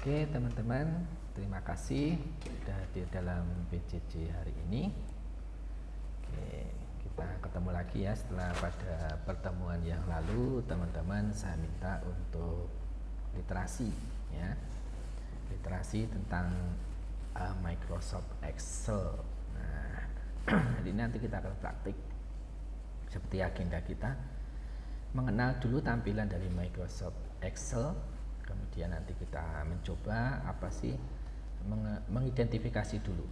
Oke teman-teman, terima kasih sudah hadir dalam PJJ hari ini. Oke, kita ketemu lagi ya setelah pada pertemuan yang lalu teman-teman saya minta untuk literasi ya, literasi tentang Microsoft Excel. Nah, jadi nanti kita akan praktik seperti agenda kita, mengenal dulu tampilan dari Microsoft Excel. Kemudian nanti kita mencoba apa sih mengidentifikasi dulu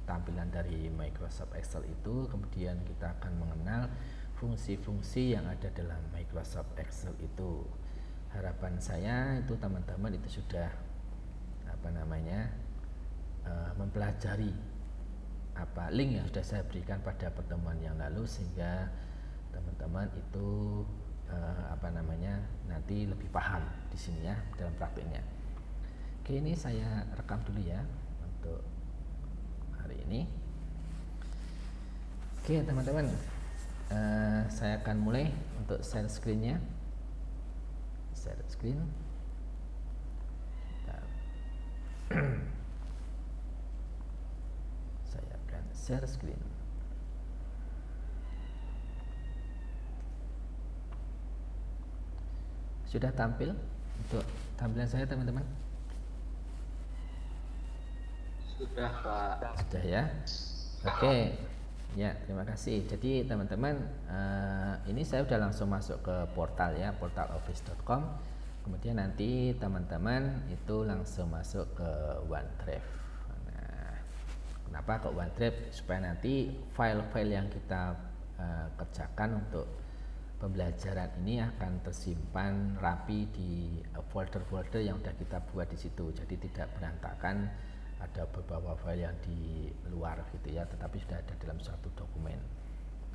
tampilan dari Microsoft Excel itu. Kemudian kita akan mengenal fungsi-fungsi yang ada dalam Microsoft Excel itu. Harapan saya itu teman-teman itu sudah mempelajari link yang sudah saya berikan pada pertemuan yang lalu, sehingga teman-teman itu nanti lebih paham di sini ya dalam praktiknya. Oke, ini saya rekam dulu ya untuk hari ini. Oke teman-teman, saya akan mulai untuk share screen-nya. Share screen. Saya akan share screen. Sudah tampil untuk tampilan saya teman-teman? Sudah Pak. Sudah ya. Oke. Ya, terima kasih. Jadi teman-teman, ini saya sudah langsung masuk ke portal ya, portaloffice.com. Kemudian nanti teman-teman itu langsung masuk ke OneDrive. Nah, kenapa ke OneDrive? Supaya nanti file-file yang kita kerjakan untuk pembelajaran ini akan tersimpan rapi di folder-folder yang sudah kita buat di situ. Jadi tidak berantakan, ada beberapa file yang di luar gitu ya, tetapi sudah ada dalam satu dokumen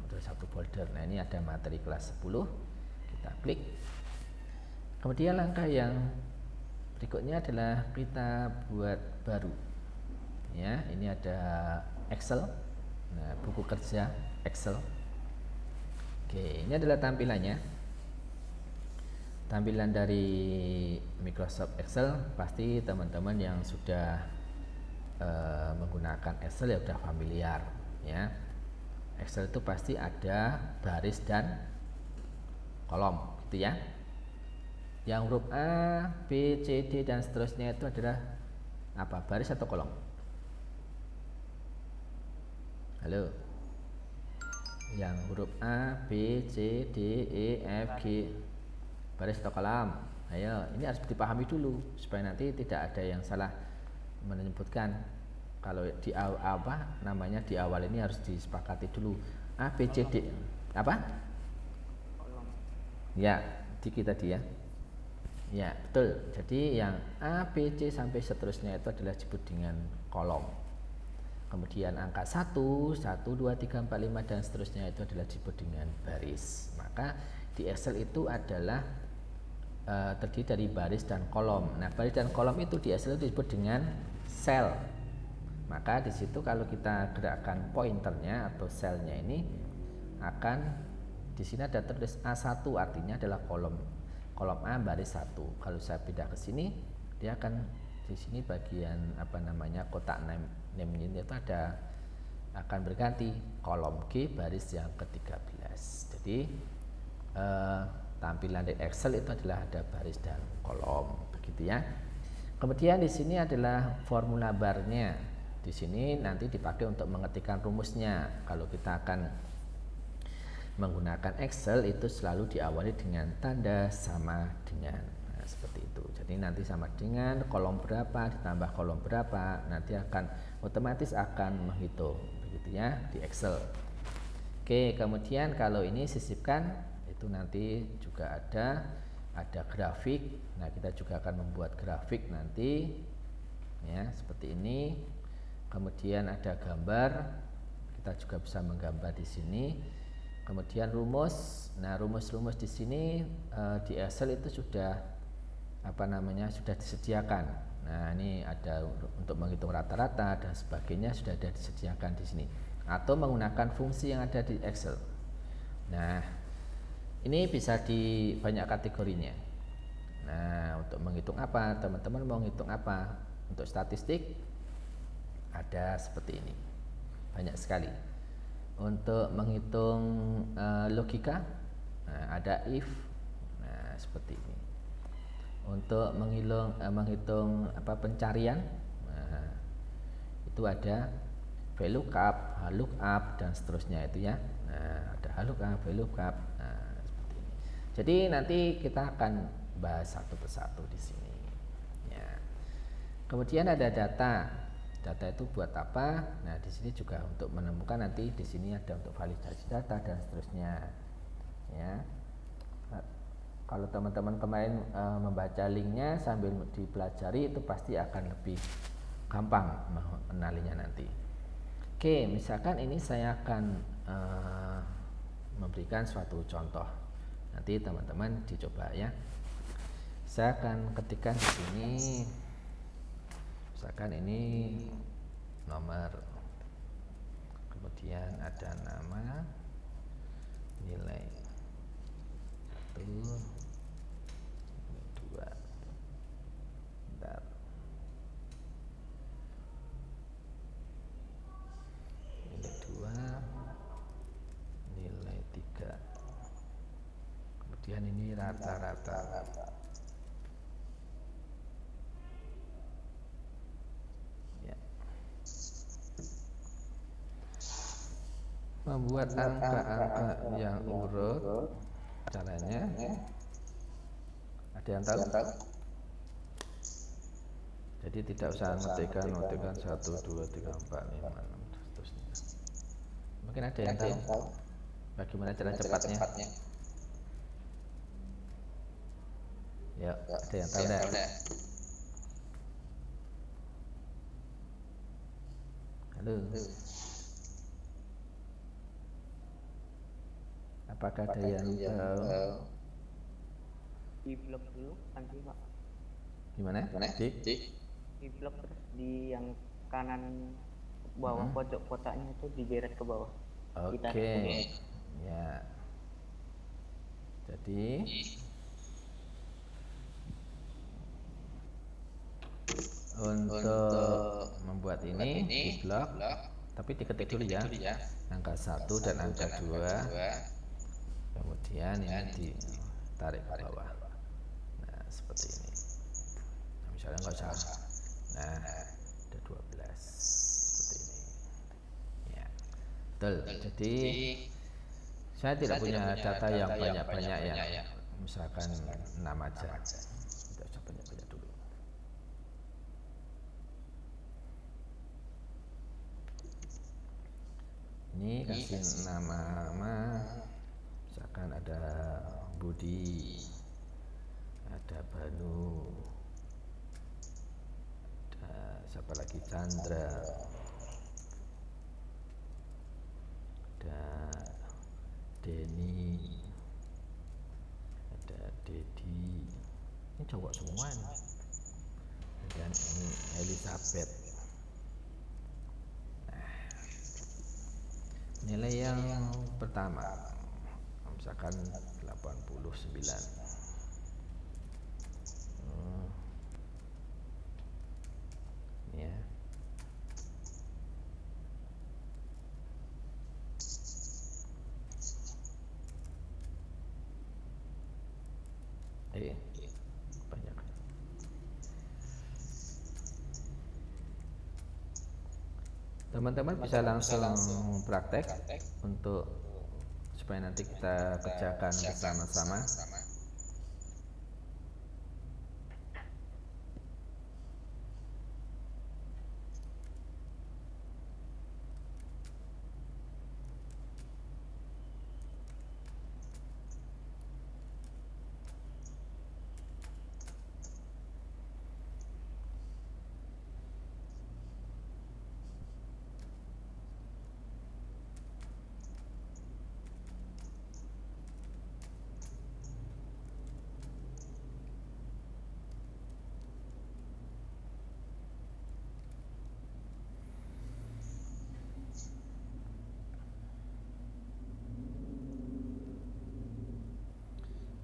atau satu folder. Nah, ini ada materi kelas 10. Kita klik. Kemudian langkah yang berikutnya adalah kita buat baru. Ya, ini ada Excel. Nah, buku kerja Excel. Oke, ini adalah tampilannya. Tampilan dari Microsoft Excel pasti teman-teman yang sudah menggunakan Excel ya sudah familiar ya. Excel itu pasti ada baris dan kolom gitu ya. Yang huruf A, B, C, D dan seterusnya itu adalah apa? Baris atau kolom? Halo. Yang huruf A, B, C, D, E, F, G, baris atau kolom? Ayo, ini harus dipahami dulu supaya nanti tidak ada yang salah menyebutkan. Kalau di di awal ini harus disepakati dulu. A, B, C, D apa? Kolom. Ya, dikit tadi ya. Ya, betul. Jadi yang A, B, C sampai seterusnya itu adalah disebut dengan kolom. Kemudian angka 1, 2, 3, 4, 5 dan seterusnya itu adalah disebut dengan baris. Maka di Excel itu adalah terdiri dari baris dan kolom. Nah, baris dan kolom itu di Excel itu disebut dengan sel. Maka di situ kalau kita gerakkan pointernya atau selnya ini akan di sini ada tertulis A1, artinya adalah kolom A baris 1. Kalau saya pindah ke sini, dia akan di sini bagian kotak name ini itu akan berganti kolom G baris yang ke-13. Jadi tampilan dari Excel itu adalah ada baris dan kolom begitu ya. Kemudian di sini adalah formula barnya. Di sini nanti dipakai untuk mengetikkan rumusnya. Kalau kita akan menggunakan Excel itu selalu diawali dengan tanda sama dengan, nah, seperti itu. Jadi nanti sama dengan kolom berapa ditambah kolom berapa, nanti akan otomatis akan menghitung begitu ya di Excel. Oke, kemudian kalau ini sisipkan itu nanti juga ada grafik. Nah, kita juga akan membuat grafik nanti ya seperti ini. Kemudian ada gambar, kita juga bisa menggambar di sini. Kemudian rumus. Nah, rumus-rumus di sini di Excel itu sudah sudah disediakan. Nah, ini ada untuk menghitung rata-rata dan sebagainya sudah ada disediakan di sini. Atau menggunakan fungsi yang ada di Excel. Nah, ini bisa di banyak kategorinya. Nah, untuk menghitung ngitung apa? Teman-teman mau ngitung apa? Untuk statistik ada seperti ini, banyak sekali. Untuk menghitung logika, nah, ada if, nah seperti ini. Untuk menghitung pencarian, nah, itu ada VLOOKUP, lookup dan seterusnya itu ya. Nah, ada lookup, VLOOKUP. Nah, seperti ini. Jadi nanti kita akan bahas satu persatu di sini. Ya. Kemudian ada data. Data itu buat apa? Nah, di sini juga untuk menemukan, nanti di sini ada untuk validasi data dan seterusnya. Ya. Kalau teman-teman kemarin membaca linknya sambil dipelajari, itu pasti akan lebih gampang mengenalinya nanti. Oke, misalkan ini saya akan memberikan suatu contoh. Nanti teman-teman dicoba ya. Saya akan ketikkan di sini, misalkan ini nomor, kemudian ada nama, nilai 1, 2, bentar. Nilai 2, nilai 3. Kemudian ini rata-rata. Ya. Membuat angka-angka yang urut, caranya ada yang tahu? Jadi tidak usah ngetikkan 1, 2, 3, 4, 5, 6 seterusnya. Mungkin ada yang tahu bagaimana cara cepatnya? Ya, ada yang tahu enggak? Halo. Apakah ada yang tahu? Di blok dulu nanti Pak. Gimana? Di blok terus di yang kanan bawah pojok kotaknya itu digeret ke bawah. Oke. Ya. Jadi untuk membuat ini di blok, tapi diketik dulu ya, angka 1 dan angka 2, kemudian ini ditarik ke bawah. Nah, seperti ini. Nah, misalnya nggak usah. Nah, ada 12 seperti ini. Ya, betul. Jadi saya tidak punya data yang banyak-banyak ya, misalkan 6 aja. Tidak usah banyak-banyak dulu. Ini kasih nama, misalkan ada Budi, ada Banu, ada siapa lagi, Chandra, ada Denny, ada Dedi. Ini cowok semua nih. Dan ini Elizabeth. Nilai yang pertama misalkan 89. Ya. Banyak. Teman-teman bisa langsung praktek untuk supaya nanti kita kerjakan bersama-sama.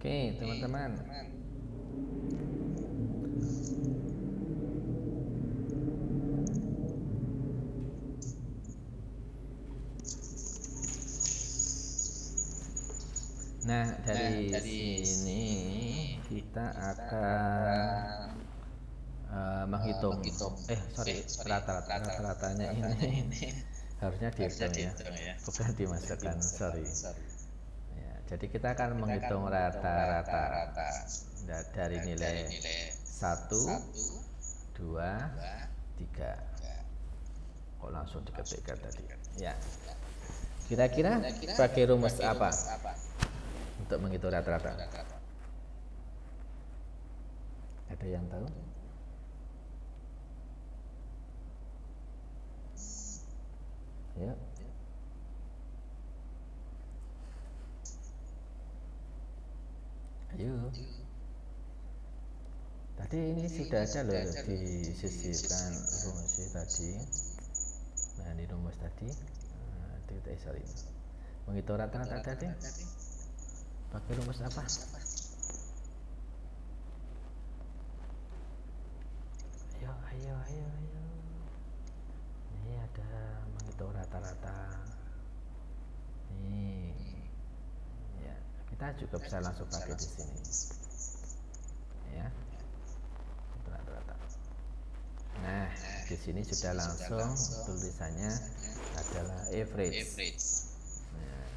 Oke, teman-teman. Nah, dari sini kita akan menghitung rata-ratanya ini harusnya dihitung ya, bukan dimasukkan, sorry ya. Jadi kita akan menghitung rata-rata dari nilai 1, 2, 3. Kok langsung diketikkan tadi ya. Kira-kira pakai rumus apa untuk menghitung rata-rata? Ada yang tahu? Ya. Ayo. Tadi ini sudah ada loh disisipkan rumusnya tadi. Nah, di rumus tadi, sorry. Menghitung rata-rata tadi pakai rumus apa? Ayo. Ini ada menghitung rata-rata. Nih, ya, kita juga bisa langsung pakai di sini. Ya, rata-rata. Nah, di sini sudah langsung tulisannya adalah average. Nah,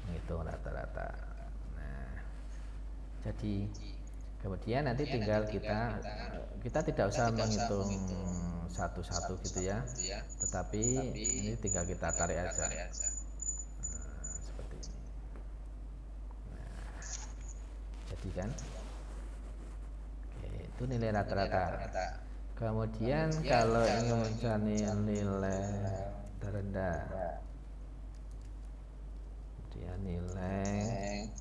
menghitung rata-rata. Nah, jadi kemudian nanti tinggal kita tidak usah menghitung satu-satu gitu ya, tetapi ini tinggal kita tarik aja. Nah, seperti ini. Nah, jadi kan, oke, itu nilai rata-rata. Kemudian kalau ingin mencari nilai terendah, kemudian nilai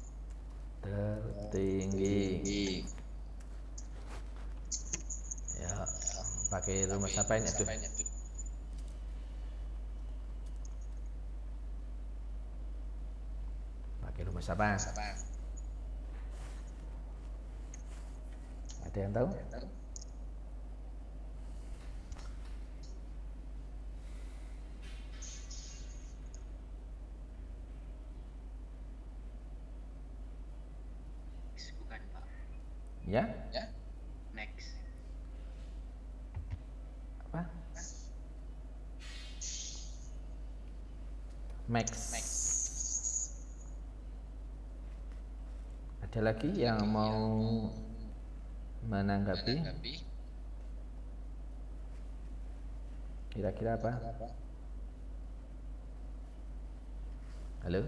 tertinggi, ya pakai rumus apa ini? Pakai rumus apa? Ada yang tahu? Bukan Pak. Ya? Max. Apa? Max. Ada lagi yang mau menanggapi? Kira-kira apa? Halo?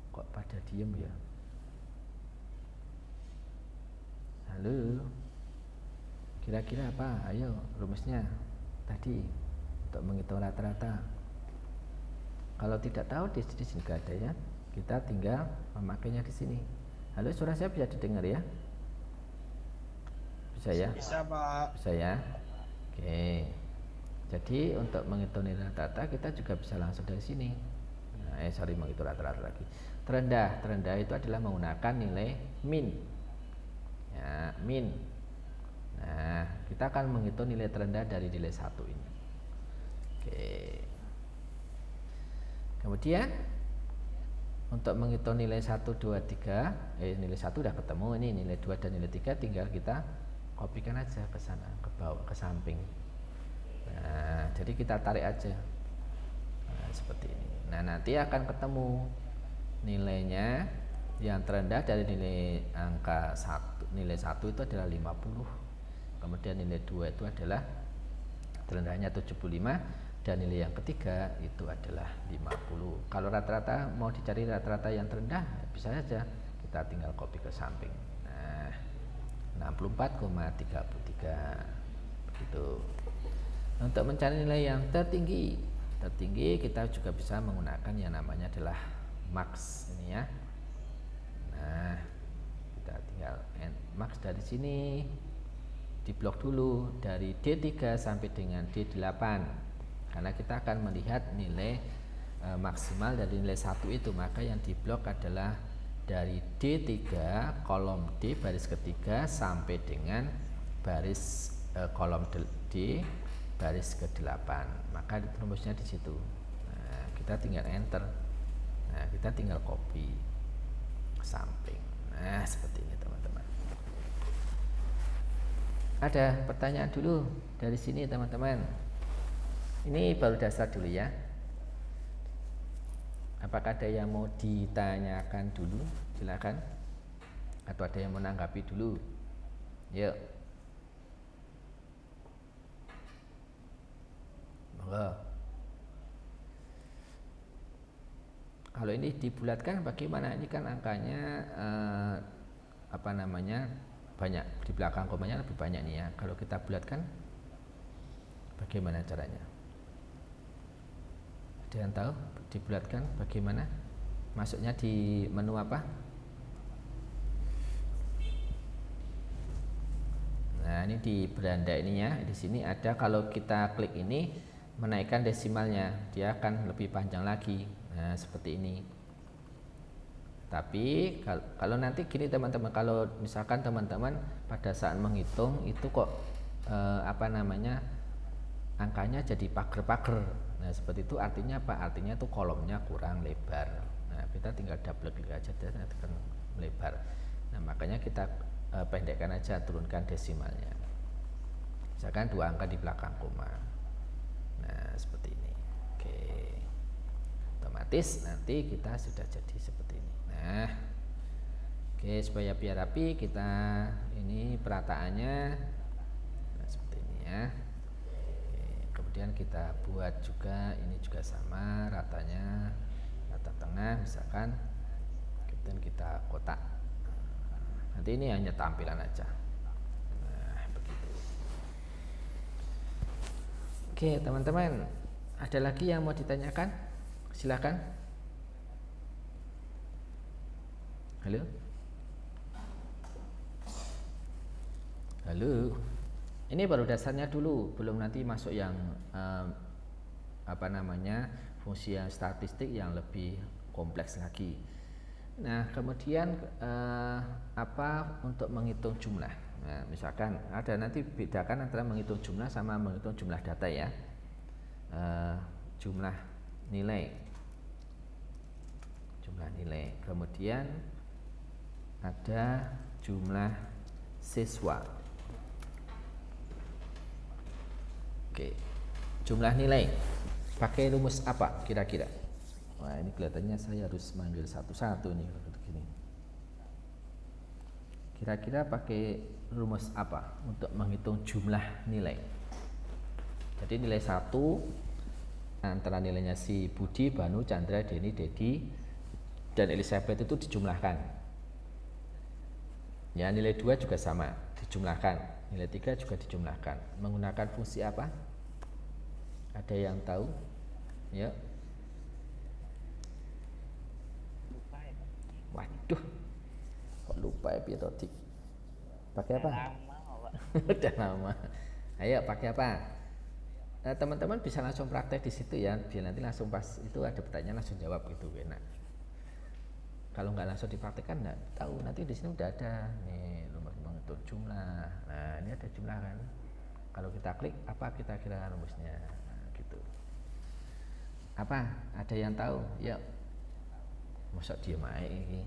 Kok pada diem ya? Halo? Kira-kira apa? Ayo rumusnya tadi untuk menghitung rata-rata. Kalau tidak tahu di sini juga ada ya. Kita tinggal memakainya di sini. Halo, suara saya bisa didengar ya? Bisa ya? Bisa Pak. Bisa ya? Oke. Jadi untuk menghitung nilai rata-rata kita juga bisa langsung dari sini. Nah, menghitung rata-rata lagi. Terendah itu adalah menggunakan nilai min. Ya, min. Nah, kita akan menghitung nilai terendah dari nilai 1 ini. Oke. Kemudian untuk menghitung nilai 1, 2, 3, nilai 1 udah ketemu, ini nilai 2 dan nilai 3 tinggal kita kopikan aja ke sana, ke bawah, ke samping. Nah, jadi kita tarik aja. Nah, seperti ini. Nah, nanti akan ketemu nilainya yang terendah dari nilai angka 1. Nilai 1 itu adalah 50. Kemudian nilai 2 itu adalah terendahnya 75. Dan nilai yang ketiga itu adalah 50. Kalau rata-rata mau dicari rata-rata yang terendah, bisa saja kita tinggal copy ke samping. Nah, 64,33 begitu. Untuk mencari nilai yang tertinggi kita juga bisa menggunakan yang namanya adalah max ini ya. Nah, kita tinggal max dari sini diblok dulu dari D3 sampai dengan D8. Karena kita akan melihat nilai maksimal dari nilai 1 itu, maka yang diblok adalah dari D3 kolom D baris ketiga sampai dengan baris kolom D baris ke-8, maka rumusnya di situ. Nah, kita tinggal enter. Nah, kita tinggal copy ke samping. Nah, seperti ini teman-teman. Ada pertanyaan dulu dari sini teman-teman. Ini baru dasar dulu ya. Apakah ada yang mau ditanyakan dulu? Silakan. Atau ada yang menanggapi dulu? Yuk. Monggo. Kalau ini dibulatkan bagaimana? Ini kan angkanya banyak, di belakang komanya lebih banyak nih ya. Kalau kita bulatkan bagaimana caranya? Ada yang tahu dibulatkan bagaimana? Masuknya di menu apa? Nah, ini di beranda ini ya. Di sini ada, kalau kita klik ini menaikkan desimalnya, dia akan lebih panjang lagi. Nah, seperti ini. Tapi kalau nanti gini teman-teman, kalau misalkan teman-teman pada saat menghitung itu kok angkanya jadi pager-pager. Nah, seperti itu artinya apa? Artinya itu kolomnya kurang lebar. Nah, kita tinggal double klik aja dan nanti akan melebar. Nah, makanya kita pendekkan aja, turunkan desimalnya. Misalkan 2 angka di belakang koma. Nah, seperti ini. Oke. Otomatis nanti kita sudah jadi seperti ini. Nah, oke, supaya biar rapi kita ini perataannya seperti ini ya. Kemudian kita buat juga ini juga sama ratanya, rata tengah misalkan, kemudian kita kotak. Nanti ini hanya tampilan aja. Nah, begitu. Oke teman-teman, ada lagi yang mau ditanyakan? Silakan. Halo. Halo. Ini baru dasarnya dulu, belum nanti masuk yang fungsi yang statistik yang lebih kompleks lagi. Nah, kemudian untuk menghitung jumlah. Nah, misalkan ada, nanti bedakan antara menghitung jumlah sama menghitung jumlah data ya. Jumlah nilai. Kemudian ada jumlah siswa. Oke, jumlah nilai pakai rumus apa kira-kira? Wah, ini kelihatannya saya harus manggil satu-satu nih begini. Kira-kira pakai rumus apa untuk menghitung jumlah nilai? Jadi nilai 1 antara nilainya si Budi, Banu, Chandra, Denny, Dedi, dan Elizabeth itu dijumlahkan. Ya, nilai 2 juga sama, dijumlahkan. Nilai 3 juga dijumlahkan. Menggunakan fungsi apa? Ada yang tahu? Ya. Lupa ya. Waduh. Kok lupa ya Pirotik? Pakai apa? Lama, Pak. Udah lama. Ayo pakai apa? Nah, teman-teman bisa langsung praktek di situ ya. Biar nanti langsung pas itu ada pertanyaan langsung jawab gitu, enak. Kalau nggak langsung dipraktekkan nggak tahu. Nanti di sini udah ada nih rumus menghitung jumlah. Nah, ini ada jumlah kan. Kalau kita klik apa kita kira rumusnya? Nah, gitu. Apa? Ada yang tahu? Yuk. Masa dia main ini?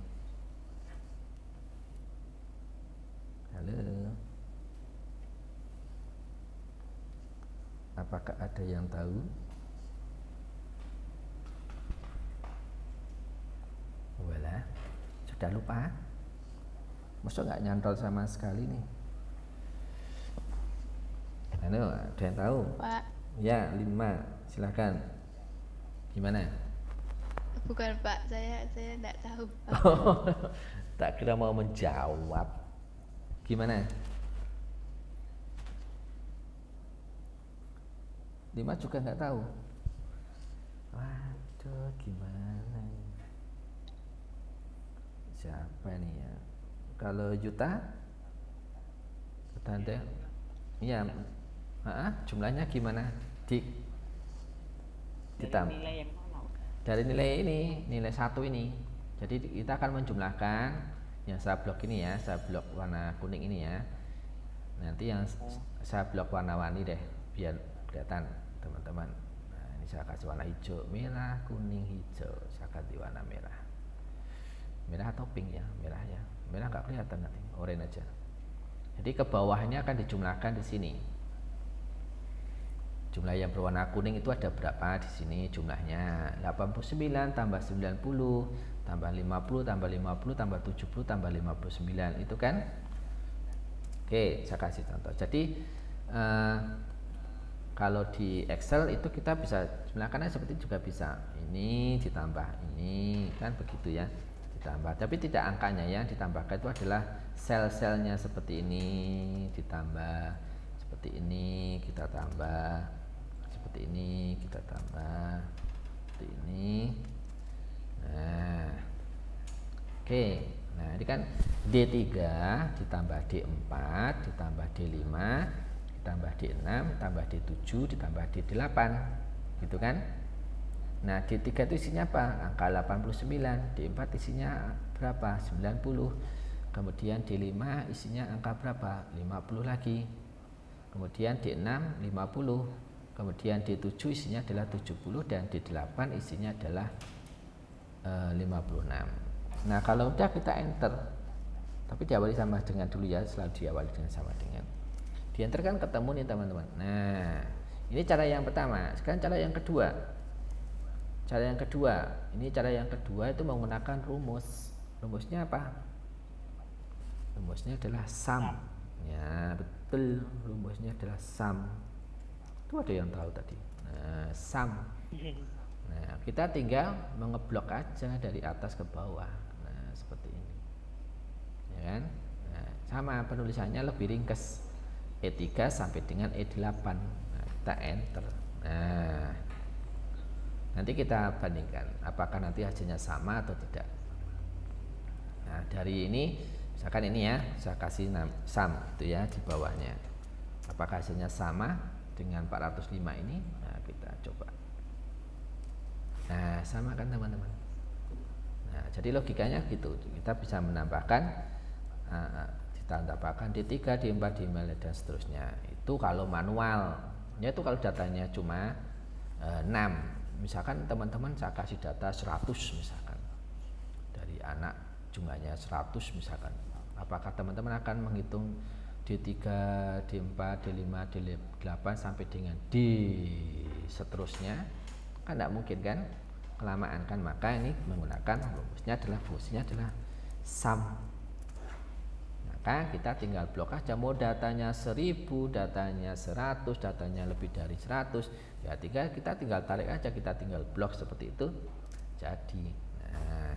Halo. Apakah ada yang tahu? Walah, sudah lupa. Masa nggak nyantol sama sekali nih? Halo, ada yang tahu? Pak, Ya, 5. Silahkan. Gimana? bukan Pak, saya enggak tahu. Oh, tak kira mau menjawab. Gimana? 5 juga nggak tahu. Waduh, gimana? Siapa nih ya? Kalau Yuta, Tante, iya, jumlahnya gimana? Dari nilai yang mana? Dari nilai ini, nilai 1 ini. Jadi kita akan menjumlahkan yang saya blok ini ya, saya blok warna kuning ini ya. Nanti yang saya blok warna-warni deh biar kelihatan teman-teman. Nah, ini saya kasih warna hijau, merah, kuning, hijau. Saya ganti warna merah. Merah atau pink ya, merah ya. Merah nggak kelihatan nanti, oranye aja. Jadi ke bawahnya akan dijumlahkan di sini. Jumlah yang berwarna kuning itu ada berapa di sini jumlahnya? 89 tambah 90 tambah 50 tambah 50 tambah 70 tambah 59 itu kan? Oke, saya kasih contoh. Jadi kalau di Excel itu kita bisa jumlahkan seperti juga bisa. Ini ditambah ini kan begitu ya. Ditambah, tapi tidak angkanya ya, ditambahkan itu adalah sel-selnya seperti ini ditambah seperti ini kita tambah seperti ini kita tambah seperti ini. Nah, oke. Nah, ini kan D3 ditambah D4 ditambah D5 ditambah D6 ditambah D7 ditambah D8 gitu kan. Nah, D3 itu isinya apa? Angka 89. D4 isinya berapa? 90. Kemudian D5 isinya angka berapa? 50 lagi. Kemudian D6 50. Kemudian D7 isinya adalah 70 dan D8 isinya adalah 56. Nah, kalau udah kita enter. Tapi diawali sama dengan dulu ya, selalu diawali dengan sama dengan. Di enter kan ketemu nih teman-teman. Nah, ini cara yang pertama. Sekarang cara yang kedua. Cara yang kedua, ini cara yang kedua itu menggunakan rumus. Rumusnya apa? Rumusnya adalah sum. Ya, betul. Rumusnya adalah sum. Itu ada yang tahu tadi. Nah, sum. Nah, kita tinggal mengeblok aja dari atas ke bawah. Nah, seperti ini. Ya kan? Nah, sama penulisannya lebih ringkas. E3 sampai dengan E8. Nah, kita enter. Nah, nanti kita bandingkan apakah nanti hasilnya sama atau tidak. Nah, dari ini misalkan ini ya, saya kasih sum itu ya di bawahnya. Apakah hasilnya sama dengan 405 ini? Nah, kita coba. Nah, sama kan teman-teman. Nah, jadi logikanya gitu. Kita bisa menambahkan ditambahkan D3, D4, D5 dan seterusnya. Itu kalau manual. Ya itu kalau datanya cuma 6. Misalkan teman-teman saya kasih data 100 misalkan. Dari anak jumlahnya 100 misalkan. Apakah teman-teman akan menghitung D3, D4, D5, D8 sampai dengan D seterusnya? Kan tidak mungkin kan, kelamaan kan. Maka ini menggunakan rumusnya adalah fungsinya adalah sum. Maka kita tinggal blok aja, mau datanya 1000, datanya 100, datanya lebih dari 100 ya, kita tinggal tarik aja, kita tinggal blok seperti itu jadi. Nah,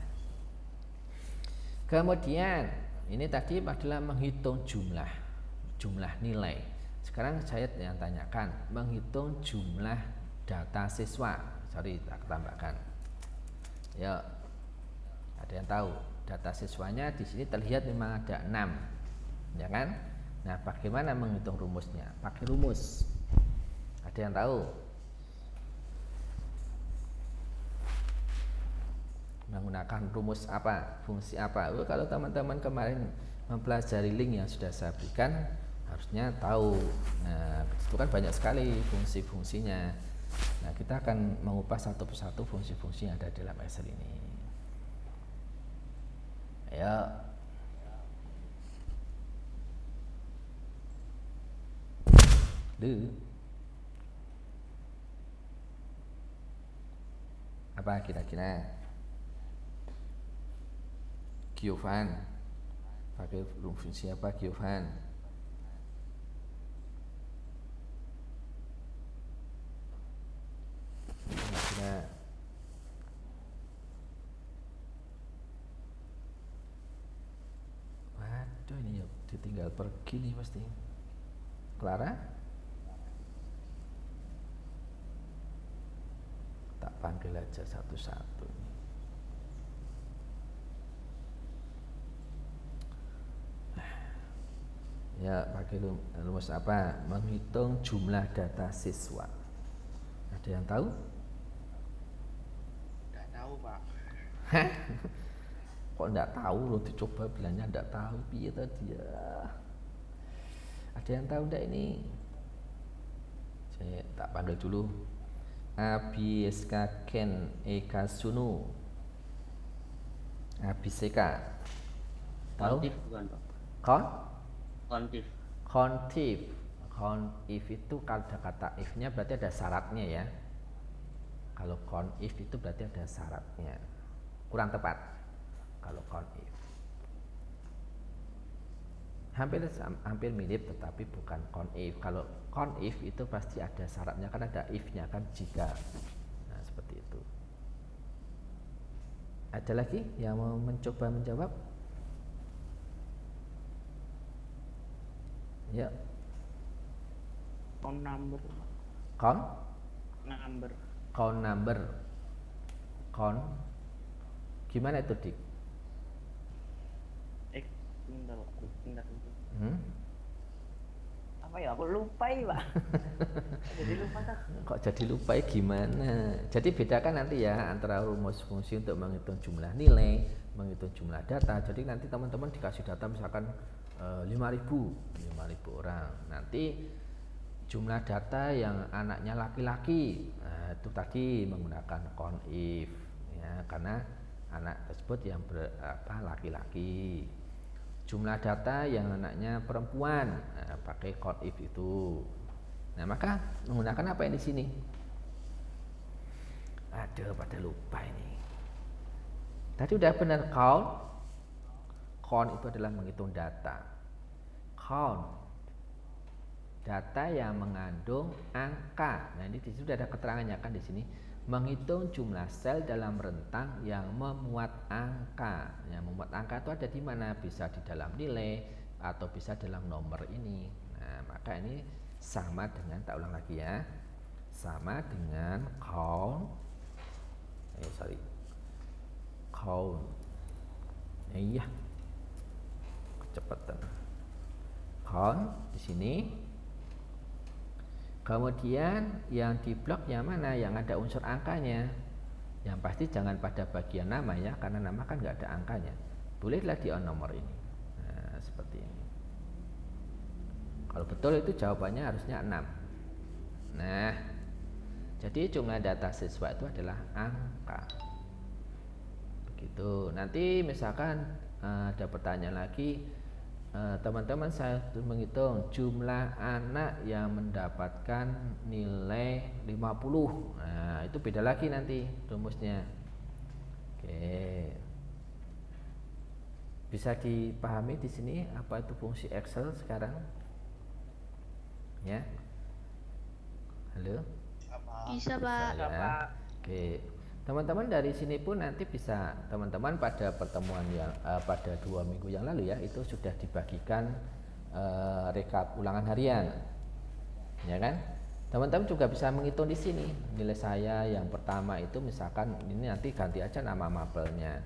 kemudian ini tadi adalah menghitung jumlah nilai. Sekarang saya yang tanyakan menghitung jumlah data siswa. Sorry, tak tambahkan. Ya, ada yang tahu data siswanya di sini terlihat memang ada 6, ya kan? Nah, bagaimana menghitung rumusnya? Pakai rumus. Ada yang tahu? Menggunakan rumus apa? Fungsi apa? Kalau teman-teman kemarin mempelajari link yang sudah saya berikan, harusnya tahu. Nah, itu kan banyak sekali fungsi-fungsinya. Nah, kita akan mengupas satu persatu fungsi-fungsi yang ada dalam Excel ini. Ayo. Apa kira-kira? Giovan pakai fungsi apa Giovan? Kira-kira waduh, ini ya ditinggal pergi nih pasti. Clara? Tak panggil aja satu-satu. Ya, pakai rumus apa? Menghitung jumlah data siswa. Ada yang tahu? Nggak tahu, Pak. Hah? Kok enggak tahu? Lo dicoba bilangnya enggak tahu. Piye tadi ya? Ada yang tahu enggak ini? Saya tak panggil dulu. Abiskaken Ekasunu. Abiseka. Tahu? Kontif bukan Pak? Kon? Kontif. Kontif. Konif itu kalau ada kata if-nya berarti ada syaratnya ya. Kalau konif itu berarti ada syaratnya. Kurang tepat kalau konif. Hampir mirip tetapi bukan konif. Kalau konif itu pasti ada syaratnya karena ada if-nya kan jika. Nah, seperti itu. Ada lagi yang mau mencoba menjawab? Ya. Phone number. Count Number. number. Count. Gimana itu, Dik? Bentar. Hmm? Apa ya? Aku lupa ya, Pak. Jadi lupa kan? Kok jadi lupa ya gimana? Jadi bedakan nanti ya antara rumus fungsi untuk menghitung jumlah nilai, menghitung jumlah data. Jadi nanti teman-teman dikasih data misalkan 5.000 orang. Nanti jumlah data yang anaknya laki-laki, nah, itu tadi menggunakan conif ya, karena anak tersebut yang laki-laki. Jumlah data yang anaknya perempuan, nah, pakai conif itu. Nah, maka menggunakan apa yang di sini? Aduh, pada lupa ini. Tadi udah benar count. Count itu adalah menghitung data. Count data yang mengandung angka. Nah, ini di sini sudah ada keterangannya kan di sini. Menghitung jumlah sel dalam rentang yang memuat angka. Yang memuat angka itu ada di mana? Bisa di dalam nilai atau bisa dalam nomor ini. Nah, maka ini sama dengan, tak ulang lagi ya. Sama dengan count. Count. Iya. Kecepatan. Count di sini. Kemudian yang di blok yang mana? Yang ada unsur angkanya. Yang pasti jangan pada bagian nama ya, karena nama kan nggak ada angkanya. Bolehlah di on nomor ini. Nah, seperti ini. Kalau betul itu jawabannya harusnya 6. Nah, jadi jumlah data siswa itu adalah angka. Begitu. Nanti misalkan ada pertanyaan lagi, teman-teman saya menghitung jumlah anak yang mendapatkan nilai 50. Nah, itu beda lagi nanti rumusnya. Oke. Bisa dipahami di sini apa itu fungsi Excel sekarang? Ya. Halo? Bisa, Bisa Pak. ya. Oke. Teman-teman dari sini pun nanti bisa, teman-teman pada pertemuan yang pada 2 minggu yang lalu ya, itu sudah dibagikan rekap ulangan harian, ya kan? Teman-teman juga bisa menghitung di sini nilai saya yang pertama itu misalkan ini nanti ganti aja nama mapelnya.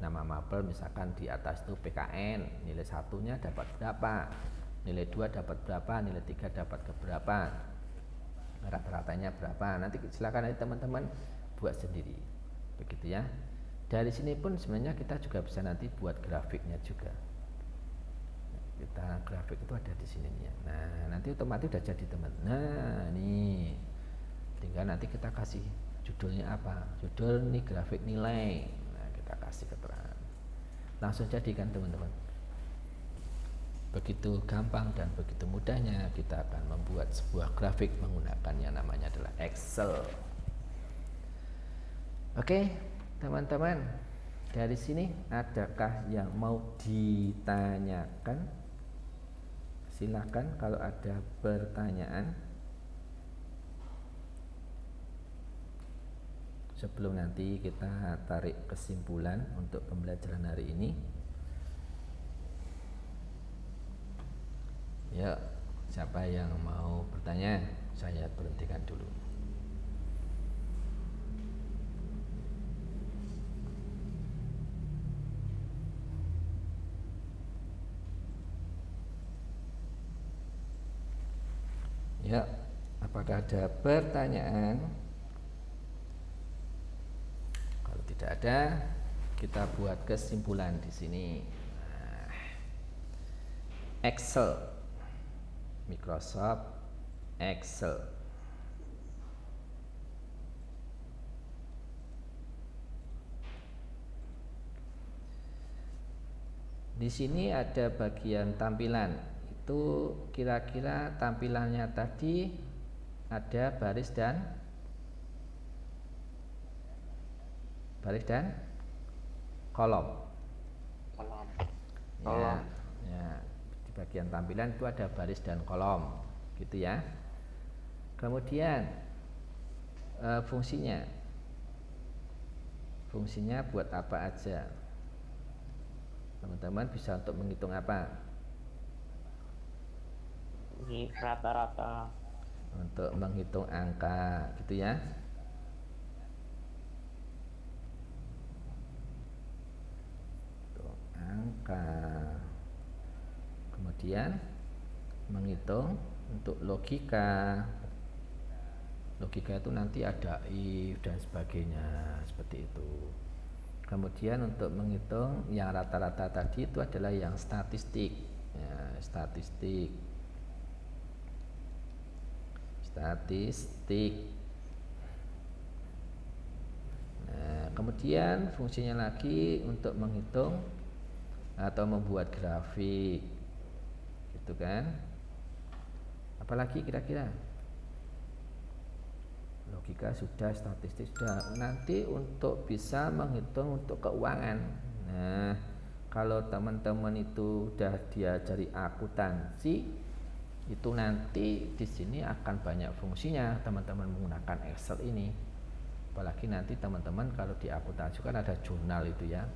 Nama mapel misalkan di atas itu PKN, nilai satunya dapat berapa, nilai 2 dapat berapa, nilai 3 dapat ke berapa, rata-ratanya berapa. Nanti silakan aja teman-teman buat sendiri, begitu ya. Dari sini pun sebenarnya kita juga bisa nanti buat grafiknya juga. Kita grafik itu ada di sini ya. Nah, nanti otomatis udah jadi teman. Nah, nih tinggal nanti kita kasih judulnya apa, judul nih grafik nilai. Nah, kita kasih keterangan, langsung jadikan teman-teman. Begitu gampang dan begitu mudahnya kita akan membuat sebuah grafik menggunakan yang namanya adalah Excel. Oke, teman-teman, dari sini adakah yang mau ditanyakan? Silakan kalau ada pertanyaan. Sebelum nanti kita tarik kesimpulan untuk pembelajaran hari ini. Ya, siapa yang mau bertanya? Saya berhentikan dulu. Ya, apakah ada pertanyaan? Kalau tidak ada, kita buat kesimpulan di sini. Nah, Excel. Microsoft Excel. Di sini ada bagian tampilan. Itu kira-kira tampilannya tadi ada baris dan kolom. Ya, ya, di bagian tampilan itu ada baris dan kolom, gitu ya. Kemudian fungsinya buat apa aja? Teman-teman bisa untuk menghitung apa? Ini rata-rata. Untuk menghitung angka, gitu ya. Angka. Kemudian menghitung untuk logika. Logika itu nanti ada if dan sebagainya, seperti itu. Kemudian untuk menghitung yang rata-rata tadi itu adalah yang statistik ya, statistik. Nah, kemudian fungsinya lagi untuk menghitung atau membuat grafik, gitu kan. Apalagi kira-kira? Logika sudah, statistik sudah. Nanti untuk bisa menghitung untuk keuangan. Nah, kalau teman-teman itu sudah diajari akuntansi, itu nanti di sini akan banyak fungsinya teman-teman menggunakan Excel ini. Apalagi nanti teman-teman kalau di akuntansi kan ada jurnal itu ya.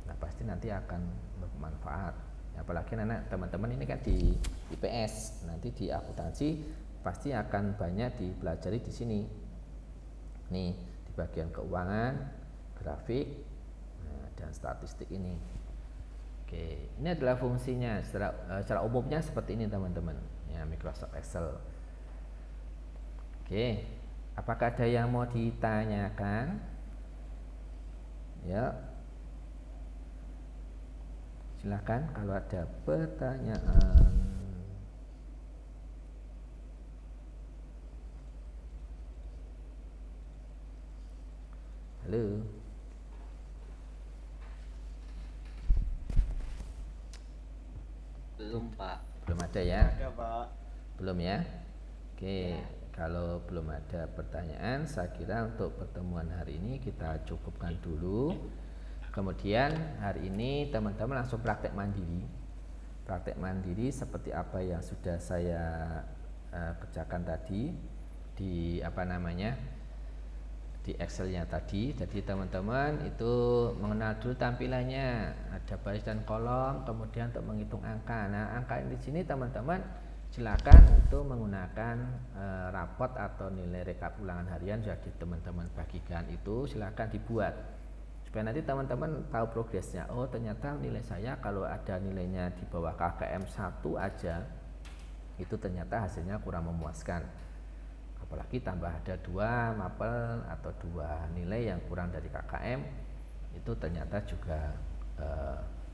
Nah, pasti nanti akan bermanfaat. Apalagi anak teman-teman ini kan di IPS, nanti di akuntansi pasti akan banyak dipelajari di sini. Nih, di bagian keuangan, grafik, dan statistik ini. Oke, ini adalah fungsinya secara umumnya seperti ini teman-teman. Ya, Microsoft Excel. Oke, apakah ada yang mau ditanyakan? Ya. Silakan kalau ada pertanyaan. Halo. Belum, Pak. Belum ada ya? Ada, Pak. Belum ya? Oke, kalau belum ada pertanyaan, saya kira untuk pertemuan hari ini kita cukupkan dulu. Kemudian hari ini teman-teman langsung praktek mandiri. Praktek mandiri seperti apa yang sudah saya kerjakan tadi di di Excel-nya tadi. Jadi teman-teman itu mengenal dulu tampilannya, ada baris dan kolom, kemudian untuk menghitung angka. Nah, angka di sini teman-teman silakan itu menggunakan rapot atau nilai rekap ulangan harian sudah teman-teman bagikan, itu silakan dibuat supaya nanti teman-teman tahu progresnya. Oh, ternyata nilai saya kalau ada nilainya di bawah KKM 1 aja itu ternyata hasilnya kurang memuaskan. Apalagi tambah ada 2 mapel atau 2 nilai yang kurang dari KKM, itu ternyata juga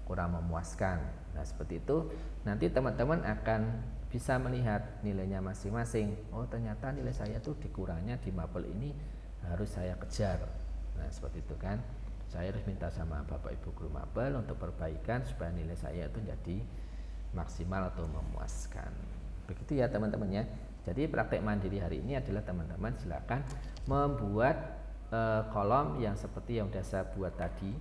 kurang memuaskan. Nah, seperti itu nanti teman-teman akan bisa melihat nilainya masing-masing. Oh, ternyata nilai saya tuh dikurangnya di mapel ini, harus saya kejar. Nah, seperti itu kan. Saya harus minta sama Bapak Ibu guru mapel untuk perbaikan supaya nilai saya itu jadi maksimal atau memuaskan. Begitu ya teman-teman ya. Jadi praktek mandiri hari ini adalah teman-teman silakan membuat kolom yang seperti yang sudah saya buat tadi,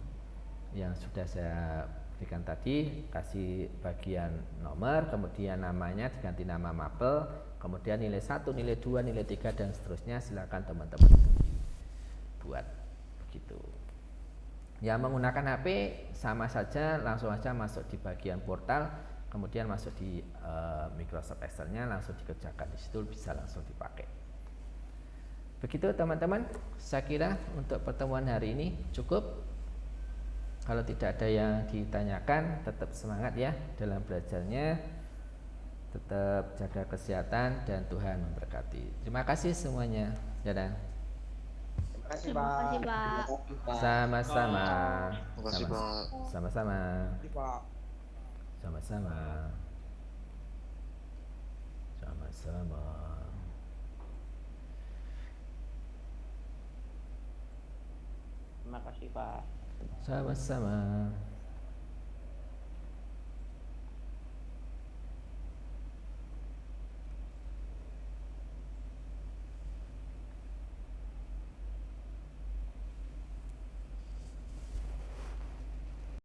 yang sudah saya berikan tadi, kasih bagian nomor, kemudian namanya diganti nama mapel, kemudian nilai 1, nilai 2, nilai 3 dan seterusnya. Silakan teman-teman buat begitu. Ya, menggunakan HP sama saja, langsung saja masuk di bagian portal, kemudian masuk di Microsoft Excel-nya, langsung dikerjakan di situ, bisa langsung dipakai. Begitu teman-teman, saya kira untuk pertemuan hari ini cukup. Kalau tidak ada yang ditanyakan, tetap semangat ya dalam belajarnya, tetap jaga kesehatan dan Tuhan memberkati. Terima kasih semuanya. Dadah. Terima kasih, Terima Pak. kasih, Pak. Sama-sama. Terima kasih, Pak. Sama-sama. Terima kasih, Pak. Sama-sama. Sama-sama. Terima kasih Pak. Sama-sama.